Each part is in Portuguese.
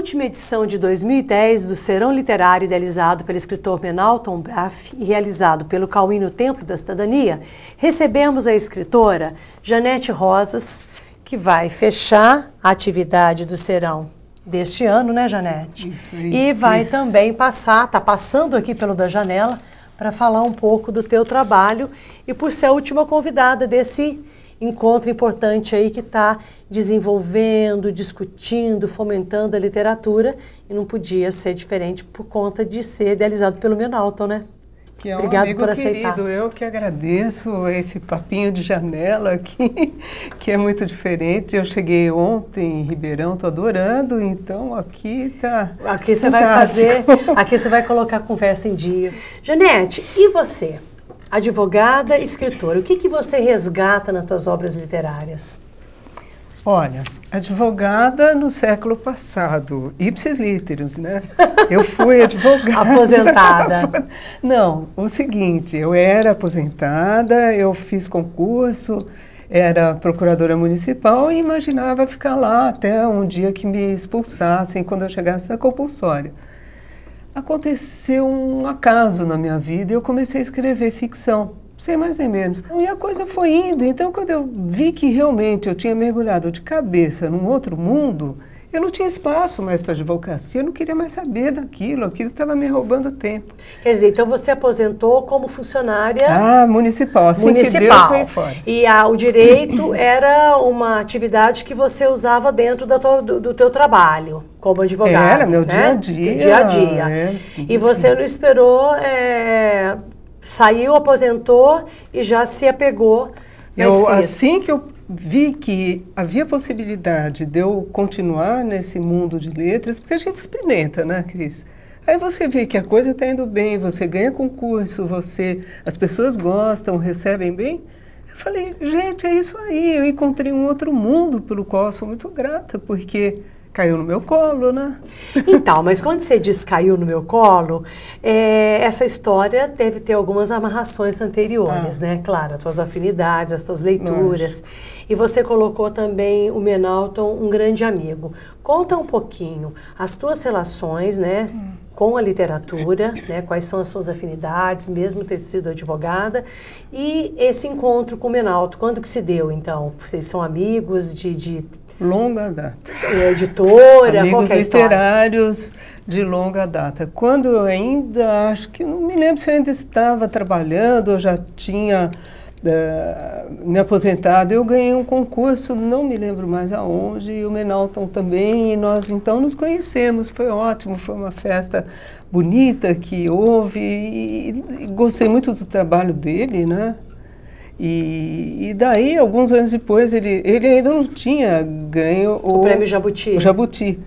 última edição de 2010 do Serão Literário, idealizado pelo escritor Menalton Braff e realizado pelo Cauim no Templo da Cidadania, recebemos a escritora Janete Rosas, que vai fechar a atividade do Serão deste ano, né, Janete? Isso aí, e vai também está passando aqui pelo da janela, para falar um pouco do teu trabalho e por ser a última convidada desse encontro importante aí que está desenvolvendo, discutindo, fomentando a literatura e não podia ser diferente por conta de ser idealizado pelo Menalton, né? Que é um Obrigado amigo por aceitar. querido, eu que agradeço esse papinho de janela aqui, que é muito diferente. Eu cheguei ontem em Ribeirão, estou adorando, então aqui está Aqui você vai fazer, aqui você vai colocar a conversa em dia. Janete, e você? Advogada, escritora, o que você resgata nas suas obras literárias? Olha, advogada no século passado, ipsis literis, né? Eu fui advogada. Aposentada. Não, o seguinte, eu era aposentada, eu fiz concurso, era procuradora municipal e imaginava ficar lá até um dia que me expulsassem quando eu chegasse na compulsória. Aconteceu um acaso na minha vida e eu comecei a escrever ficção, sem mais nem menos. E a coisa foi indo, então quando eu vi que realmente eu tinha mergulhado de cabeça num outro mundo, eu não tinha espaço mais para advocacia, eu não queria mais saber daquilo, aquilo estava me roubando tempo. Quer dizer, então você aposentou como funcionária... Municipal, assim municipal. Que deu, foi fora. E o direito era uma atividade que você usava dentro do teu trabalho, como advogada. Era, meu dia a dia. Dia a dia. E você não esperou, saiu, aposentou e já se apegou na escrita. Assim que eu vi que havia possibilidade de eu continuar nesse mundo de letras, porque a gente experimenta, né, Cris? Aí você vê que a coisa está indo bem, você ganha concurso, as pessoas gostam, recebem bem. Eu falei, gente, é isso aí, eu encontrei um outro mundo pelo qual eu sou muito grata, porque caiu no meu colo, né? Então, mas quando você diz caiu no meu colo, essa história deve ter algumas amarrações anteriores, né? Claro, as tuas afinidades, as tuas leituras. E você colocou também o Menalton, um grande amigo. Conta um pouquinho as tuas relações, né? Com a literatura, né? Quais são as suas afinidades, mesmo ter sido advogada. E esse encontro com o Menalton, quando que se deu, então? Vocês são amigos de longa data. Editora, amigos qual é a literários de longa data. Quando eu ainda, acho que não me lembro se eu ainda estava trabalhando, eu já tinha me aposentado, eu ganhei um concurso, não me lembro mais aonde, e o Menalton também, e nós então nos conhecemos, foi ótimo, foi uma festa bonita que houve, e gostei muito do trabalho dele, né? E daí, alguns anos depois, ele ainda não tinha ganho o Prêmio Jabuti. O Jabuti.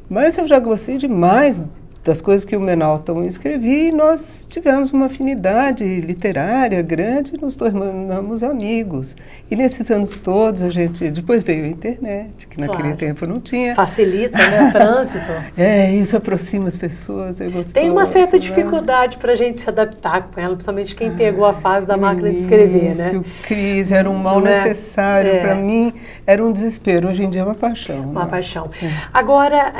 Mas eu já gostei demais das coisas que o Menalton escrevia e nós tivemos uma afinidade literária grande e nos tornamos amigos. E nesses anos todos, depois veio a internet, que naquele tempo não tinha. Facilita, né, o trânsito. Isso aproxima as pessoas, é gostoso. Tem uma certa dificuldade para a gente se adaptar com ela, principalmente quem pegou a fase da máquina de escrever, né? Cris, era um mal necessário, para mim era um desespero, hoje em dia é uma paixão. Uma paixão. Agora,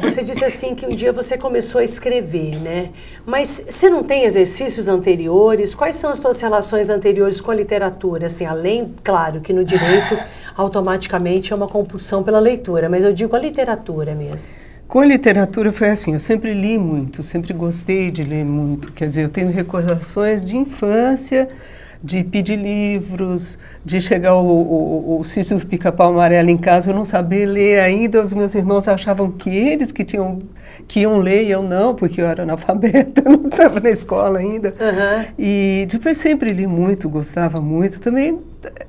você disse assim que um dia você começou a escrever, né? Mas você não tem exercícios anteriores? Quais são as suas relações anteriores com a literatura? Assim, além, claro, que no direito automaticamente é uma compulsão pela leitura, mas eu digo a literatura mesmo. Com a literatura foi assim, eu sempre li muito, sempre gostei de ler muito. Quer dizer, eu tenho recordações de infância, de pedir livros, de chegar o Sítio do Pica-Pau Amarelo em casa, eu não sabia ler ainda, os meus irmãos achavam que eles que iam ler e eu não, porque eu era analfabeta, não estava na escola ainda. E depois sempre li muito, gostava muito. Também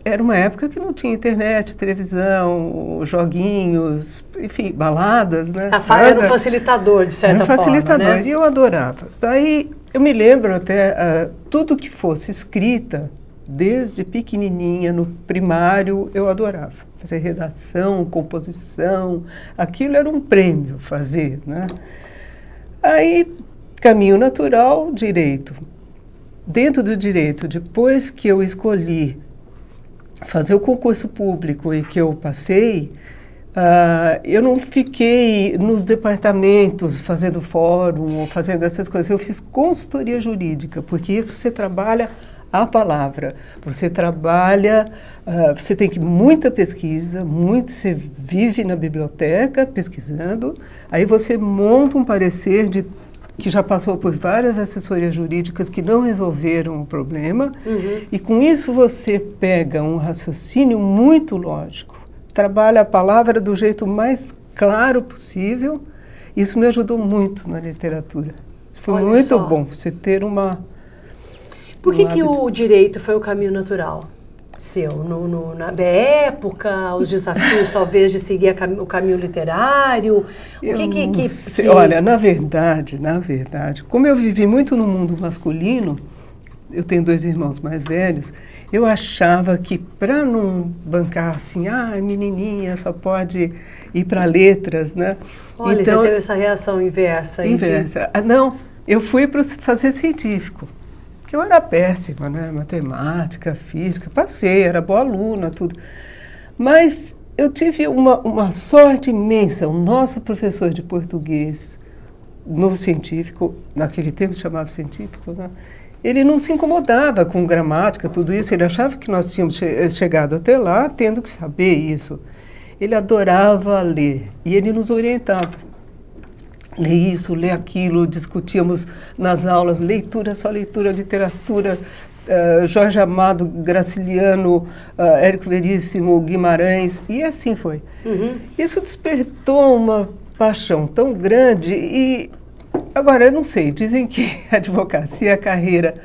era uma época que não tinha internet, televisão, joguinhos, enfim, baladas, né? Era um facilitador, de certa forma, facilitador, né? E eu adorava. Daí, eu me lembro até, tudo que fosse escrita, desde pequenininha, no primário, eu adorava. Fazer redação, composição, aquilo era um prêmio fazer, né? Aí, caminho natural, direito. Dentro do direito, depois que eu escolhi fazer o concurso público e que eu passei, eu não fiquei nos departamentos fazendo fórum ou fazendo essas coisas. Eu fiz consultoria jurídica, porque isso você trabalha a palavra. Você trabalha, você tem muita pesquisa, você vive na biblioteca pesquisando, aí você monta um parecer que já passou por várias assessorias jurídicas que não resolveram o problema, e com isso você pega um raciocínio muito lógico, trabalha a palavra do jeito mais claro possível. Isso me ajudou muito na literatura. Foi muito bom você ter uma... Por que o direito foi o caminho natural seu? Na época, os desafios talvez de seguir o caminho literário? Olha, na verdade, como eu vivi muito no mundo masculino, eu tenho 2 irmãos mais velhos, eu achava que para não bancar assim, menininha só pode ir para letras, né? Olha, então, você teve essa reação inversa. Inversa. Não, eu fui para fazer científico. Porque eu era péssima, né? Matemática, física, passei, era boa aluna, tudo. Mas eu tive uma sorte imensa. O nosso professor de português no científico, naquele tempo se chamava científico, né? Ele não se incomodava com gramática, tudo isso. Ele achava que nós tínhamos chegado até lá tendo que saber isso. Ele adorava ler e ele nos orientava. Lê isso, lê aquilo, discutíamos nas aulas, leitura, só leitura, literatura, Jorge Amado, Graciliano, Érico Veríssimo, Guimarães, e assim foi. Isso despertou uma paixão tão grande e, agora, eu não sei, dizem que a advocacia é a carreira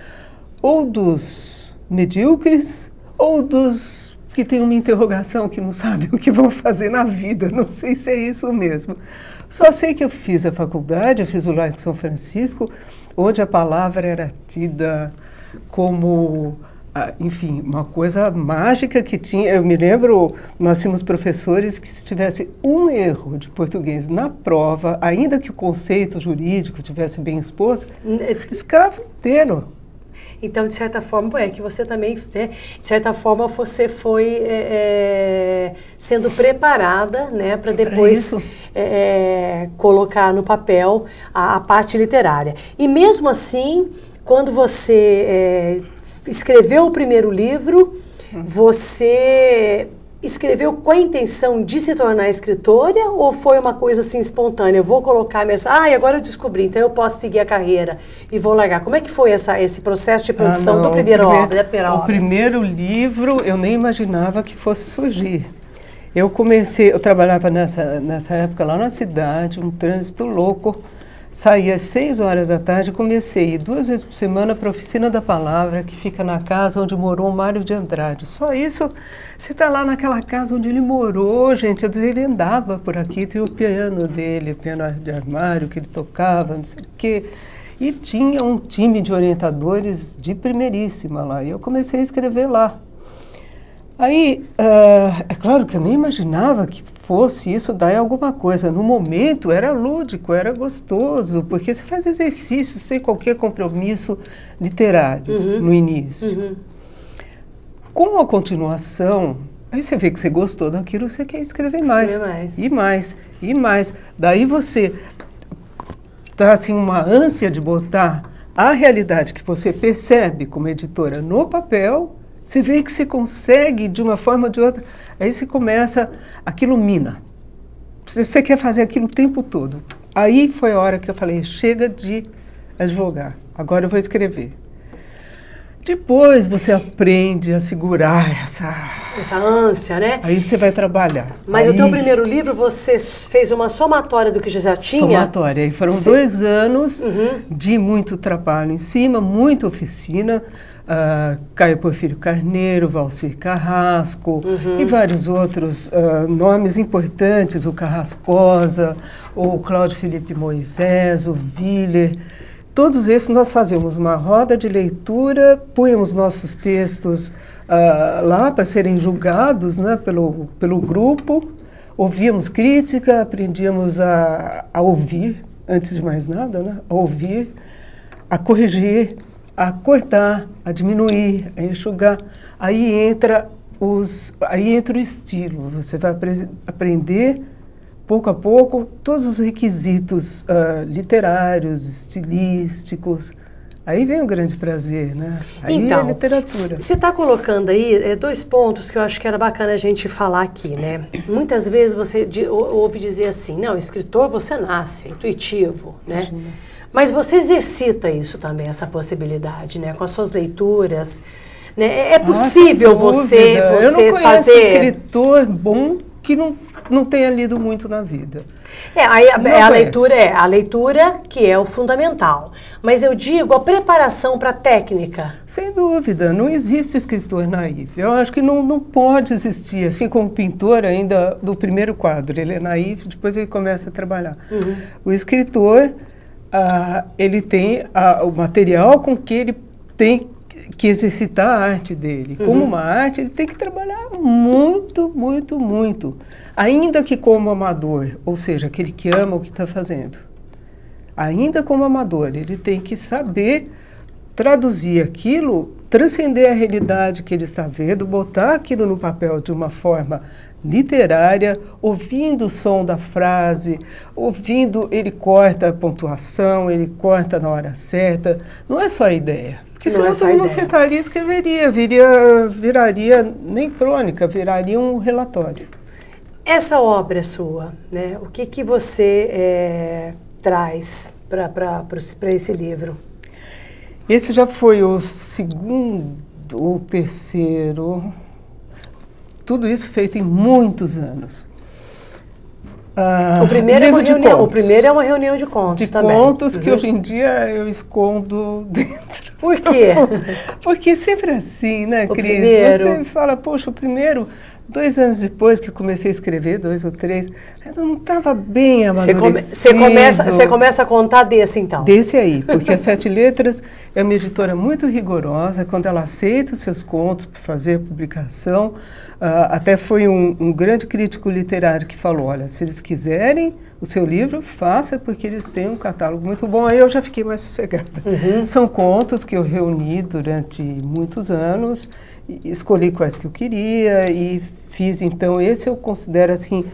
ou dos medíocres ou dos que têm uma interrogação, que não sabem o que vão fazer na vida, não sei se é isso mesmo. Só sei que eu fiz a faculdade, eu fiz o Largo São Francisco, onde a palavra era tida como, enfim, uma coisa mágica que tinha. Eu me lembro, nós tínhamos professores que se tivesse um erro de português na prova, ainda que o conceito jurídico tivesse bem exposto, escravo inteiro. Então, de certa forma, que você também, né, de certa forma, você foi sendo preparada, né, para depois colocar no papel a parte literária. E mesmo assim, quando você escreveu o primeiro livro, você escreveu com a intenção de se tornar escritora ou foi uma coisa assim espontânea? Eu vou colocar agora eu descobri, então eu posso seguir a carreira e vou largar. Como é que foi esse processo de produção do primeiro obra? O primeiro livro eu nem imaginava que fosse surgir. Eu trabalhava nessa época lá na cidade, um trânsito louco. Saía às 6 horas da tarde, comecei a ir 2 vezes por semana para a Oficina da Palavra, que fica na casa onde morou o Mário de Andrade. Só isso, você está lá naquela casa onde ele morou, gente. Ele andava por aqui, tinha o piano dele, o piano de armário que ele tocava, não sei o quê. E tinha um time de orientadores de primeiríssima lá. E eu comecei a escrever lá. Aí, é claro que eu nem imaginava que fosse isso dar em alguma coisa. No momento era lúdico, era gostoso, porque você faz exercício sem qualquer compromisso literário no início. Com a continuação, aí você vê que você gostou daquilo, você quer escrever mais. E mais, e mais. Daí você tá assim uma ânsia de botar a realidade que você percebe como editora no papel. Você vê que você consegue de uma forma ou de outra, aí você começa, aquilo mina. Você quer fazer aquilo o tempo todo. Aí foi a hora que eu falei, chega de advogar, agora eu vou escrever. Depois você aprende a segurar essa ânsia, né? Aí você vai trabalhar. Mas o teu primeiro livro, você fez uma somatória do que já tinha? Somatória. E foram 2 anos de muito trabalho em cima, muita oficina. Caio Porfírio Carneiro, Valcir Carrasco e vários outros nomes importantes, o Carrascosa, o Cláudio Felipe Moisés, o Willer. Todos esses nós fazíamos uma roda de leitura, punhamos nossos textos lá para serem julgados, né, pelo grupo, ouvíamos crítica, aprendíamos a ouvir, antes de mais nada, né, a ouvir, a corrigir, a cortar, a diminuir, a enxugar. Aí entra aí entra o estilo, você vai aprender pouco a pouco todos os requisitos literários, estilísticos. Aí vem o grande prazer, né? Aí então, é a literatura. Você está colocando aí 2 pontos que eu acho que era bacana a gente falar aqui, né? Muitas vezes você ouve dizer assim, não, escritor você nasce, intuitivo, né? Imagina. Mas você exercita isso também, essa possibilidade, né? Com as suas leituras, né? É possível você eu não conheço fazer... escritor bom que não tenha lido muito na vida. Aí a leitura que é o fundamental. Mas eu digo a preparação para a técnica. Sem dúvida, não existe escritor naíve. Eu acho que não pode existir, assim como pintor ainda do primeiro quadro. Ele é naíve, depois ele começa a trabalhar. Uhum. O escritor, ele tem o material com que ele tem que exercitar a arte dele. Uhum. Como uma arte, ele tem que trabalhar muito, muito, muito. Ainda que como amador, ou seja, aquele que ama o que está fazendo. Ainda como amador, ele tem que saber traduzir aquilo, transcender a realidade que ele está vendo, botar aquilo no papel de uma forma literária, ouvindo o som da frase, ele corta a pontuação, ele corta na hora certa. Não é só a ideia. Porque senão todo mundo sentaria e escreveria, viraria nem crônica, viraria um relatório. Essa obra sua, né? O que você traz para esse livro? Esse já foi o segundo ou terceiro, tudo isso feito em muitos anos. O primeiro é uma reunião de contos também. Contos que hoje em dia eu escondo dentro. Por quê? Porque sempre é assim, né, Cris? Primeiro... Você fala, poxa, o primeiro, 2 anos depois que eu comecei a escrever, 2 ou 3, ainda não estava bem amadurecido. Você começa a contar desse, então? Desse aí, porque a 7 Letras é uma editora muito rigorosa, quando ela aceita os seus contos para fazer a publicação. Até foi um grande crítico literário que falou, olha, se eles quiserem o seu livro, faça, porque eles têm um catálogo muito bom. Aí eu já fiquei mais sossegada. Uhum. São contos que eu reuni durante muitos anos, escolhi quais que eu queria e fiz, então, esse eu considero, assim,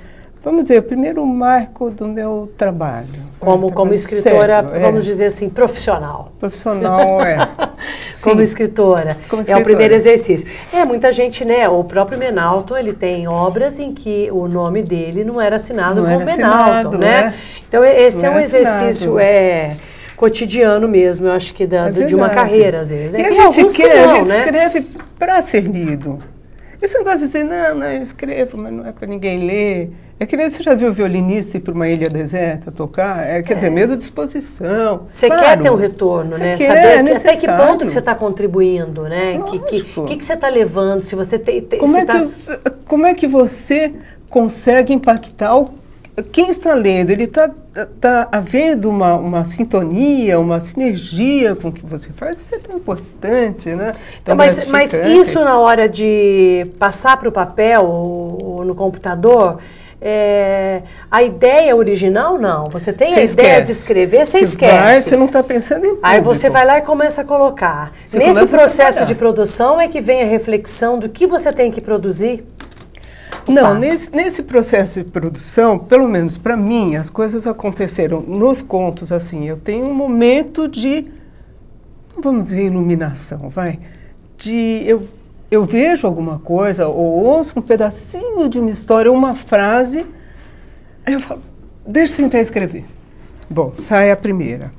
vamos dizer, o primeiro marco do meu trabalho. Como escritora, sério, vamos dizer assim, profissional. Profissional, Como escritora. É o primeiro exercício. Muita gente, né, o próprio Menalton, ele tem obras em que o nome dele não era assinado como Menalton, né? Então, esse é um exercício cotidiano mesmo, eu acho que de uma carreira, às vezes. Né? E a gente escreve para ser lido. Esse negócio de dizer, não, eu escrevo, mas não é para ninguém ler. É que nem você já viu o violinista ir para uma ilha deserta tocar? Quer dizer, medo de exposição. Você quer ter um retorno, né? Saber até que ponto que você está contribuindo, né? O que você está levando? Se você como é que você consegue impactar quem está lendo? Ele está havendo uma sintonia, uma sinergia com o que você faz. Isso é tão importante, né? Então, mas isso na hora de passar para o papel ou no computador... a ideia original, não. Você tem a ideia de escrever, você esquece. Você não está pensando em público. Aí você vai lá e começa a colocar. Nesse processo de produção é que vem a reflexão do que você tem que produzir? Não, nesse processo de produção, pelo menos para mim, as coisas aconteceram nos contos, assim, eu tenho um momento de, não vamos dizer iluminação, eu vejo alguma coisa, ou ouço um pedacinho de uma história, uma frase, aí eu falo, deixa eu tentar escrever. Bom, sai a primeira.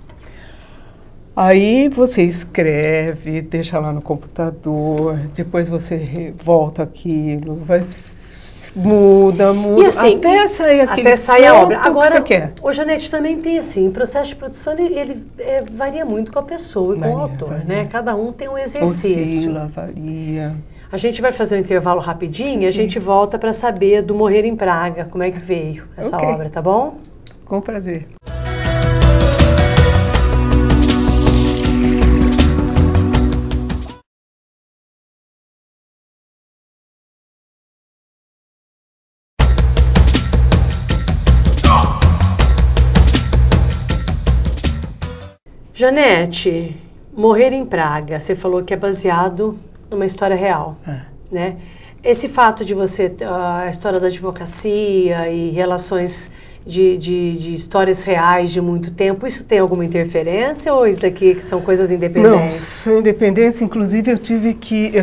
Aí você escreve, deixa lá no computador, depois você volta aquilo, muda, e assim, até sair aquele até sair a obra. Agora, o Janete também tem assim, o processo de produção ele varia muito com a pessoa e com o autor, né? Cada um tem um exercício. Oscila, varia. A gente vai fazer um intervalo rapidinho e a gente volta para saber do Morrer em Praga, como é que veio essa obra, tá bom? Com prazer. Janete, Morrer em Praga, você falou que é baseado numa história real, né? Esse fato de você, a história da advocacia e relações de histórias reais de muito tempo, isso tem alguma interferência ou isso daqui que são coisas independentes? Não, são independentes. Inclusive, eu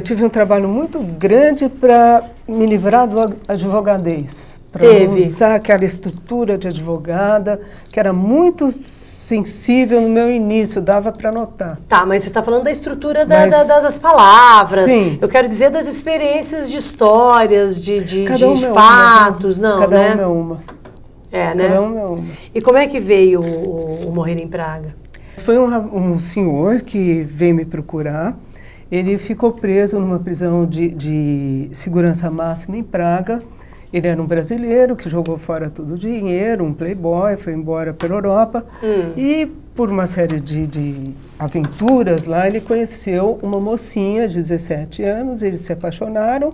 tive um trabalho muito grande para me livrar do advogadez. Para usar aquela estrutura de advogada, que era muito sensível no meu início, dava para notar. Tá, mas você está falando da estrutura das palavras. Sim. Eu quero dizer das experiências de histórias, de fatos, uma, não, cada né? uma é uma. É, né? Cada uma é uma. E como é que veio o Morrer em Praga? Foi um senhor que veio me procurar. Ele ficou preso numa prisão de segurança máxima em Praga. Ele era um brasileiro que jogou fora todo o dinheiro, um playboy, foi embora para a Europa. E por uma série de aventuras lá, ele conheceu uma mocinha de 17 anos, eles se apaixonaram,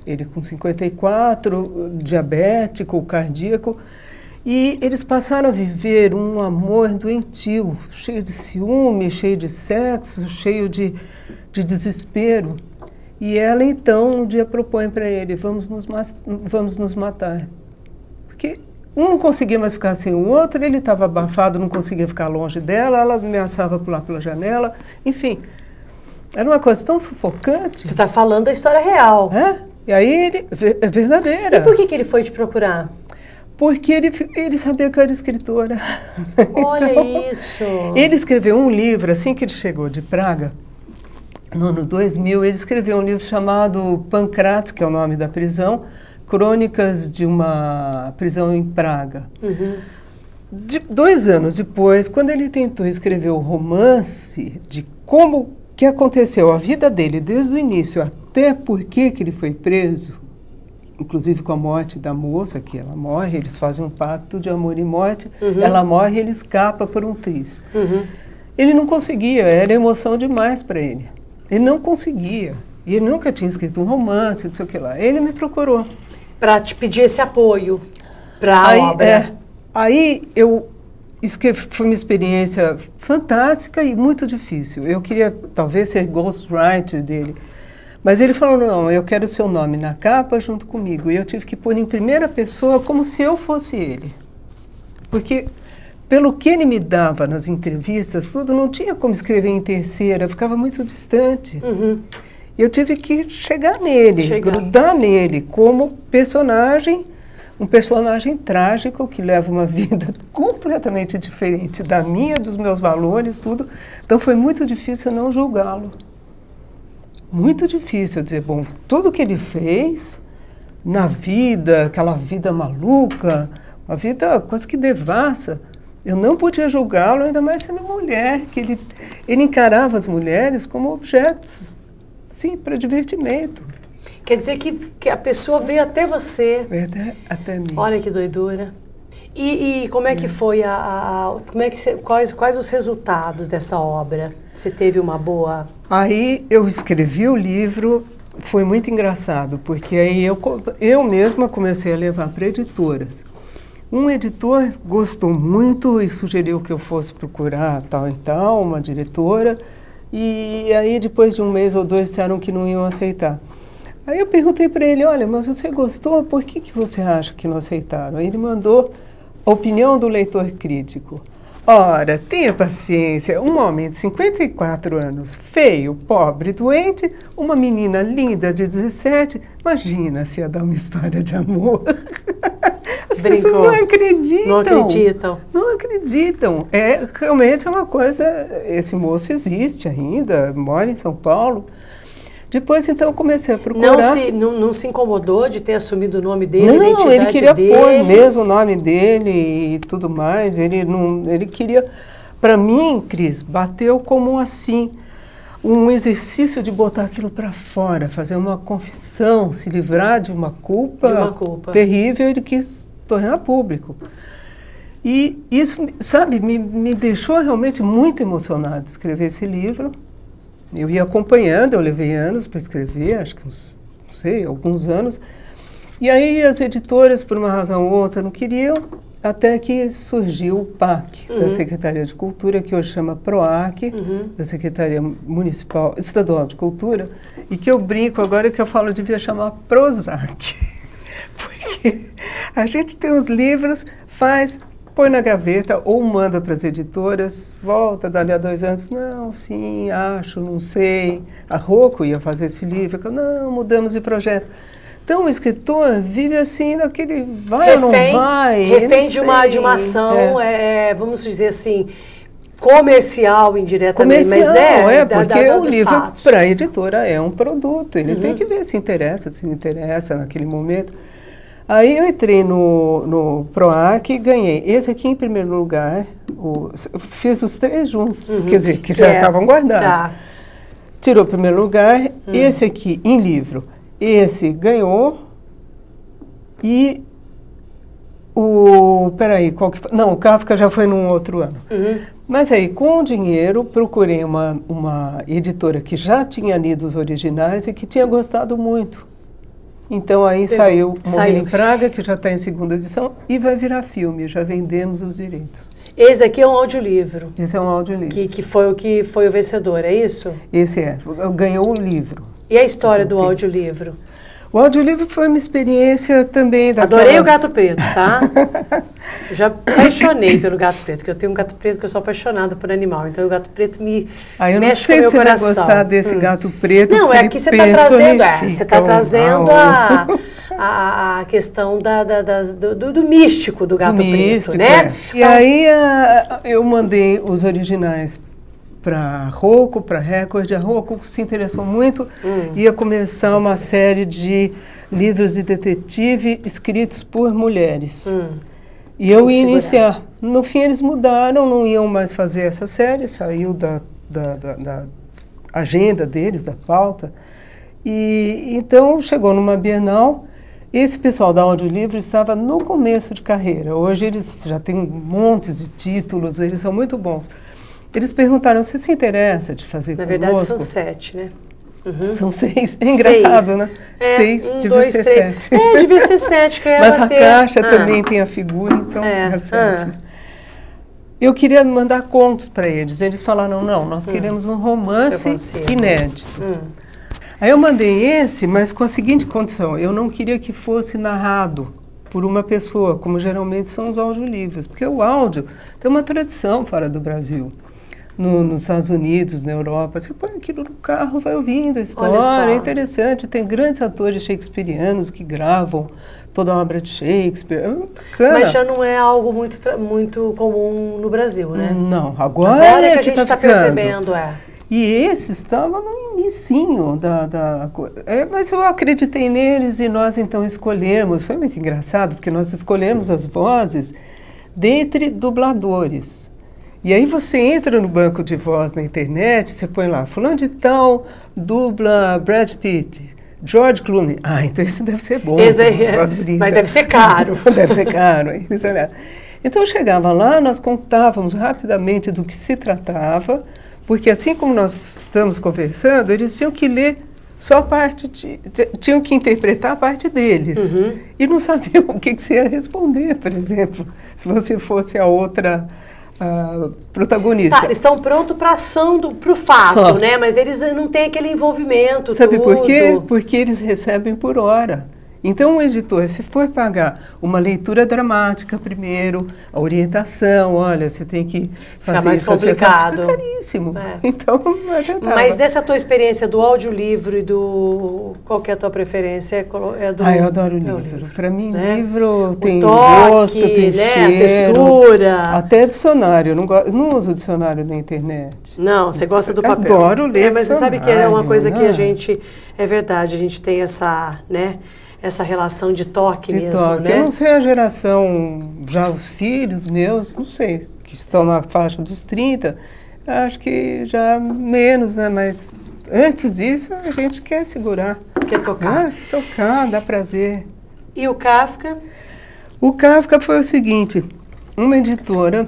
ele com 54, diabético, cardíaco, e eles passaram a viver um amor doentio, cheio de ciúme, cheio de sexo, cheio de desespero. E ela, então, um dia propõe para ele, vamos nos matar. Porque um não conseguia mais ficar sem o outro, ele estava abafado, não conseguia ficar longe dela, ela ameaçava pular pela janela, enfim. Era uma coisa tão sufocante. Você está falando da história real. É? E aí, é verdadeira. E por que ele foi te procurar? Porque ele sabia que eu era escritora. Olha então, isso! Ele escreveu um livro, assim que ele chegou de Praga, no ano 2000, ele escreveu um livro chamado Pancrates, que é o nome da prisão, Crônicas de uma prisão em Praga. 2 anos depois, quando ele tentou escrever o romance de como que aconteceu a vida dele desde o início até por que ele foi preso, inclusive com a morte da moça, que ela morre, eles fazem um pacto de amor e morte, ela morre e ele escapa por um triz. Ele não conseguia, era emoção demais para ele. Ele não conseguia. E ele nunca tinha escrito um romance, não sei o que lá. Ele me procurou. Para te pedir esse apoio para a obra. Aí eu escrevi, foi uma experiência fantástica e muito difícil. Eu queria talvez ser ghostwriter dele. Mas ele falou, não, eu quero o seu nome na capa junto comigo. E eu tive que pôr em primeira pessoa como se eu fosse ele. Porque pelo que ele me dava nas entrevistas, tudo, não tinha como escrever em terceira, ficava muito distante. E eu tive que chegar nele, grudar nele, como personagem, um personagem trágico que leva uma vida completamente diferente da minha, dos meus valores, tudo. Então foi muito difícil não julgá-lo. Muito difícil dizer, bom, tudo que ele fez na vida, aquela vida maluca, uma vida quase que devassa, eu não podia julgá-lo, ainda mais sendo mulher, que ele encarava as mulheres como objetos, sim, para divertimento. Quer dizer que a pessoa veio até você. Até mim. Olha que doidura. E como é que foi quais os resultados dessa obra? Você teve uma boa... Aí eu escrevi o livro, foi muito engraçado, porque aí eu mesma comecei a levar para editoras. Um editor gostou muito e sugeriu que eu fosse procurar tal e tal, uma diretora, e aí depois de 1 mês ou 2 disseram que não iam aceitar. Aí eu perguntei para ele, olha, mas você gostou, por que você acha que não aceitaram? Aí ele mandou a opinião do leitor crítico. Ora, tenha paciência, um homem de 54 anos, feio, pobre, doente, uma menina linda de 17, imagina se ia dar uma história de amor. As pessoas não acreditam. Não acreditam. Não acreditam. Realmente é uma coisa, esse moço existe ainda, mora em São Paulo. Depois, então, eu comecei a procurar. Não se incomodou de ter assumido o nome dele, a identidade dele? Não, ele queria pôr mesmo o nome dele e tudo mais. Ele queria... Para mim, Cris, bateu como assim, um exercício de botar aquilo para fora, fazer uma confissão, se livrar de uma culpa terrível. Ele quis tornar público. E isso, sabe, me deixou realmente muito emocionado escrever esse livro. Eu ia acompanhando, eu levei anos para escrever, acho que uns, não sei, alguns anos. E aí as editoras, por uma razão ou outra, não queriam. até que surgiu o PAC, da Secretaria de Cultura, que hoje chama PROAC, da Secretaria Municipal Estadual de Cultura, e que eu brinco agora que eu falo devia chamar PROSAC, porque a gente tem os livros, põe na gaveta ou manda para as editoras, volta dali a 2 anos, não, sim, acho, não sei. A Rocco ia fazer esse livro, não, mudamos de projeto. Então o escritor vive assim, naquele vai ou não vai. Refém de uma ação, vamos dizer assim, comercial indiretamente. Comercial, mas, porque o livro para a editora é um produto, ele tem que ver se não interessa naquele momento. Aí eu entrei no PROAC e ganhei. Esse aqui em primeiro lugar, fiz os 3 juntos, quer dizer, que já estavam guardados. Tá. Tirou o primeiro lugar, esse aqui em livro. Esse ganhou e o Kafka já foi num outro ano. Mas aí, com o dinheiro, procurei uma editora que já tinha lido os originais e que tinha gostado muito. Então aí saiu Morrer em Praga, que já está em 2ª edição, e vai virar filme, já vendemos os direitos. Esse aqui é um audiolivro? Esse é um audiolivro. Que foi o vencedor, é isso? Esse ganhou o livro. E a história do audiolivro? O audiolivro foi uma experiência também Adorei o Gato Preto, tá? Eu já apaixonei pelo Gato Preto, porque eu tenho um gato preto que eu sou apaixonada por animal, então o Gato Preto me mexe com o meu coração. Eu não sei se você vai gostar desse Gato Preto. Não, é que você está trazendo, a questão do místico do Gato Preto, né? E aí eu mandei os originais para a Rocco, para a Record. A Rocco se interessou muito, ia começar uma série de livros de detetive escritos por mulheres. E eu ia iniciar. No fim eles mudaram, não iam mais fazer essa série, saiu da agenda deles, da pauta. E então chegou numa Bienal, esse pessoal da audiolivro estava no começo de carreira. Hoje eles já têm montes de títulos, eles são muito bons. Eles perguntaram, você se interessa de fazer conosco? Na verdade são 7, né? São 6. É engraçado, 6. Né? 6, devia ser 7. Devia ser 7. Que mas a caixa também tem a figura, então é 7. Eu queria mandar contos para eles. Eles falaram, não, nós queremos um romance inédito. Aí eu mandei esse, mas com a seguinte condição, eu não queria que fosse narrado por uma pessoa, como geralmente são os audiolivros, porque o áudio tem uma tradição fora do Brasil. Nos Estados Unidos, na Europa, você põe aquilo no carro, vai ouvindo a história, é interessante. Tem grandes atores shakespearianos que gravam toda a obra de Shakespeare, é bacana. Mas já não é algo muito comum no Brasil, né? Não, agora é que a gente está percebendo, E esse estava no inicinho da coisa. Mas eu acreditei neles e nós então escolhemos, foi muito engraçado, porque nós escolhemos as vozes dentre dubladores. E aí você entra no banco de voz na internet, você põe lá, fulano de tal dubla Brad Pitt, George Clooney. Então esse deve ser bom. Mas deve ser caro. Deve ser caro. Então eu chegava lá, nós contávamos rapidamente do que se tratava, porque assim como nós estamos conversando, eles tinham que ler só parte tinham que interpretar a parte deles. E não sabiam o que você ia responder, por exemplo, se você fosse a outra protagonista. Eles estão prontos para a ação, para o fato, né? Mas eles não têm aquele envolvimento. Sabe por quê? Porque eles recebem por hora. Então, o editor, se for pagar uma leitura dramática primeiro, a orientação, olha, você tem que fazer fica mais complicado. Fica caríssimo. Então, não adiantava. Mas dessa tua experiência do audiolivro e qual que é a tua preferência? Eu adoro o livro. Para mim, livro tem gosto, tem cheiro. Textura. Até dicionário. Eu não uso dicionário na internet. Não, você gosta do papel. Adoro ler mas você sabe que é uma coisa que a gente... É verdade, a gente tem essa, né? Essa relação de toque mesmo, né? Eu não sei a geração, já os filhos meus, não sei, que estão na faixa dos 30, acho que já menos, né? Mas antes disso, a gente quer segurar. Quer tocar. Tocar, dá prazer. E o Kafka? O Kafka foi o seguinte, uma editora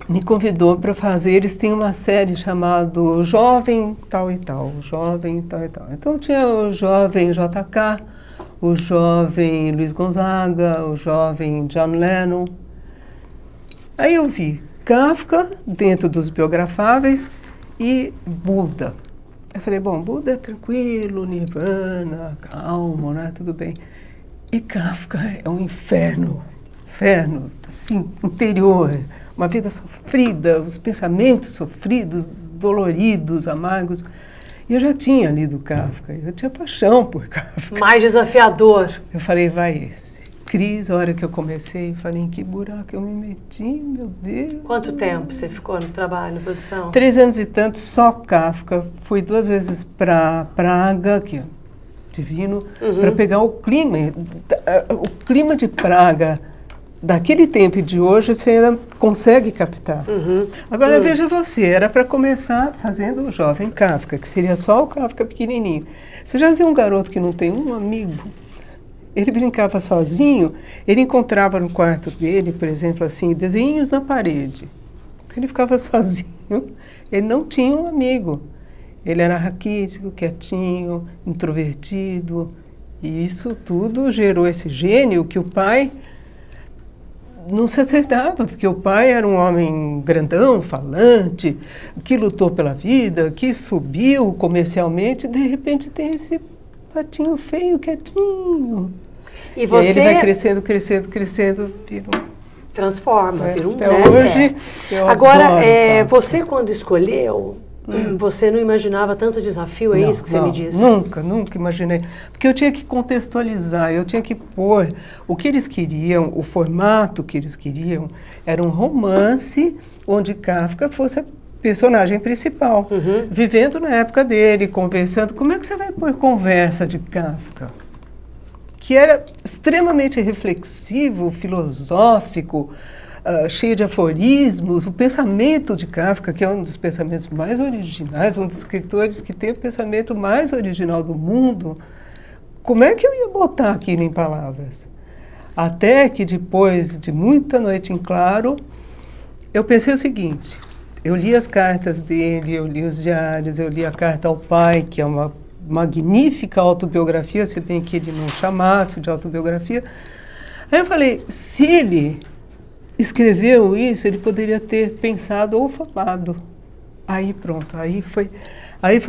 me convidou para fazer, eles têm uma série chamada Jovem Tal e Tal, Jovem Tal e Tal. Então tinha o Jovem JK, o jovem Luiz Gonzaga, o jovem John Lennon. Aí eu vi Kafka dentro dos biografáveis e Buda. Eu falei, bom, Buda é tranquilo, nirvana, calmo, né, tudo bem. E Kafka é um inferno, assim, interior, uma vida sofrida, os pensamentos sofridos, doloridos, amargos. E eu já tinha lido Kafka, eu tinha paixão por Kafka. Mais desafiador. Eu falei, vai esse. Cris, a hora que eu comecei, eu falei, em que buraco eu me meti, meu Deus. Quanto tempo você ficou no trabalho, na produção? 3 anos e tanto, só Kafka. Fui 2 vezes para Praga, que é divino, para pegar o clima. O clima de Praga daquele tempo e de hoje você ainda consegue captar. Agora veja você, era para começar fazendo o jovem Kafka, que seria só o Kafka pequenininho. Você já viu um garoto que não tem um amigo? Ele brincava sozinho, ele encontrava no quarto dele, por exemplo, assim, desenhos na parede. Ele ficava sozinho, ele não tinha um amigo. Ele era raquítico, quietinho, introvertido. E isso tudo gerou esse gênio que o pai não se acertava, porque o pai era um homem grandão, falante, que lutou pela vida, que subiu comercialmente, e de repente tem esse patinho feio, quietinho. E você... E aí ele vai crescendo, crescendo, crescendo, vira transforma, vira um até hoje, eu Agora, adoro, você quando escolheu, você não imaginava tanto desafio, é isso que você me disse? Nunca imaginei. Porque eu tinha que contextualizar, eu tinha que pôr o que eles queriam, o formato que eles queriam, era um romance onde Kafka fosse a personagem principal, vivendo na época dele, conversando. Como é que você vai pôr conversa de Kafka? Que era extremamente reflexivo, filosófico, cheio de aforismos. O pensamento de Kafka, que é um dos pensamentos mais originais, um dos escritores que tem o pensamento mais original do mundo, como é que eu ia botar aquilo em palavras? Até que depois de muita noite em claro, eu pensei o seguinte, eu li as cartas dele, eu li os diários, eu li a carta ao pai, que é uma magnífica autobiografia, se bem que ele não chamasse de autobiografia. Aí eu falei, se ele escreveu isso, ele poderia ter pensado ou falado. Aí pronto, aí foi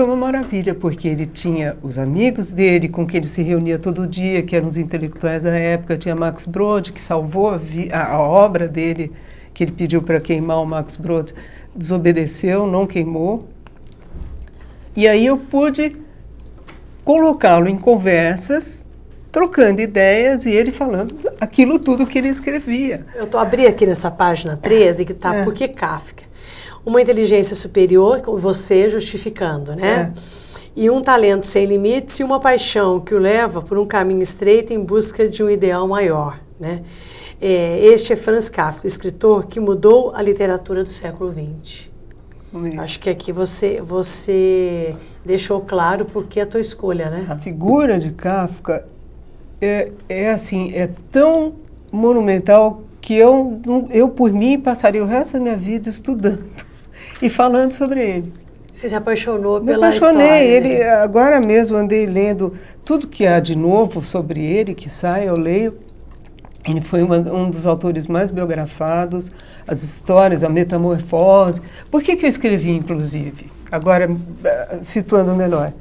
uma maravilha, porque ele tinha os amigos dele, com quem ele se reunia todo dia, que eram os intelectuais da época, tinha Max Brod, que salvou a obra dele, que ele pediu para queimar o Max Brod, desobedeceu, não queimou. E aí eu pude colocá-lo em conversas, trocando ideias e ele falando aquilo tudo que ele escrevia. Eu estou abrindo aqui nessa página 13, que está Por que Kafka? Uma inteligência superior, você justificando, né? E um talento sem limites e uma paixão que o leva por um caminho estreito em busca de um ideal maior, né? Este é Franz Kafka, o escritor que mudou a literatura do século XX. Acho que aqui você deixou claro por que a tua escolha, né? A figura de Kafka é assim, é tão monumental que eu por mim passaria o resto da minha vida estudando e falando sobre ele. Você se apaixonou pela história? Me apaixonei. Né? Agora mesmo andei lendo tudo que há de novo sobre ele, que sai, eu leio. Ele foi um dos autores mais biografados, as histórias, a metamorfose. Por que eu escrevi, inclusive? Agora, situando melhor.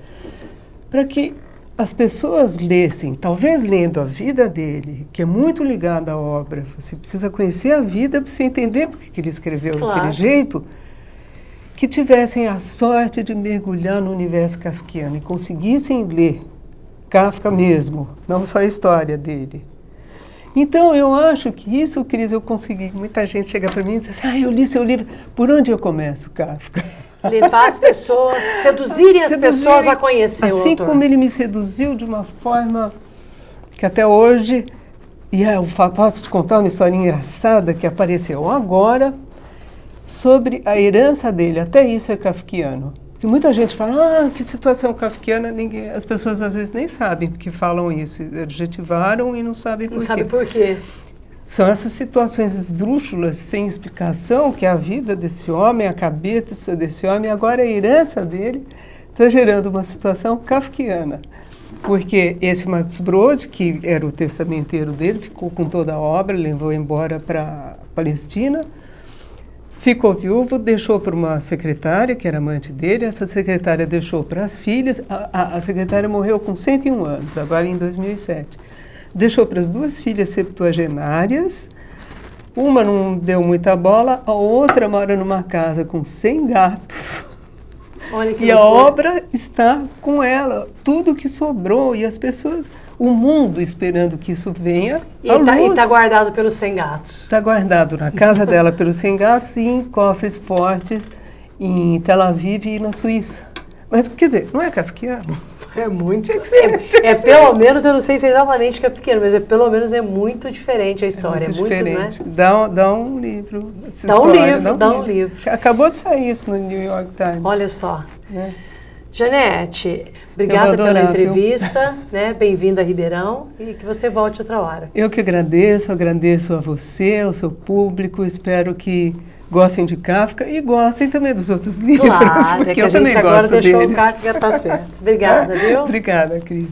Para que as pessoas lessem, talvez lendo a vida dele, que é muito ligada à obra, você precisa conhecer a vida para você entender por que ele escreveu daquele jeito, que tivessem a sorte de mergulhar no universo kafkiano e conseguissem ler Kafka mesmo, não só a história dele. Então, eu acho que isso, Cris, eu consegui. Muita gente chega para mim e diz assim, eu li seu livro. Por onde eu começo, Kafka? Levar as pessoas, seduzirem as pessoas a conhecer o autor. Assim como ele me seduziu de uma forma que até hoje... E eu posso te contar uma historinha engraçada que apareceu agora sobre a herança dele. Até isso é kafkiano. Porque muita gente fala, que situação kafkiana, as pessoas às vezes nem sabem porque falam isso, adjetivaram e não sabem por quê. Não sabe por quê. São essas situações esdrúxulas, sem explicação, que a vida desse homem, a cabeça desse homem, agora a herança dele, está gerando uma situação kafkiana. Porque esse Max Brod, que era o testamenteiro dele, ficou com toda a obra, levou embora para a Palestina, ficou viúvo, deixou para uma secretária, que era amante dele, essa secretária deixou para as filhas, a secretária morreu com 101 anos, agora em 2007. Deixou para as 2 filhas septuagenárias, uma não deu muita bola, a outra mora numa casa com 100 gatos. Olha que e a obra está com ela, tudo que sobrou, e as pessoas, o mundo esperando que isso venha à luz. E está guardado pelos 100 gatos. Está guardado na casa dela pelos 100 gatos e em cofres fortes em Tel Aviv e na Suíça. Mas, quer dizer, não é kafkiano? É muito diferente. Pelo menos, eu não sei se é exatamente kafkiano, mas pelo menos é muito diferente a história. É muito diferente. Né? Dá um livro. Dá um livro. Acabou de sair isso no New York Times. Olha só. Janete, obrigada pela entrevista, né? Bem-vinda a Ribeirão e que você volte outra hora. Eu que agradeço a você, ao seu público, espero que gostem de Kafka e gostem também dos outros livros, claro, porque eu também gosto deles. Agora deixou o Kafka, tá certo. Obrigada, viu? Obrigada, Cris.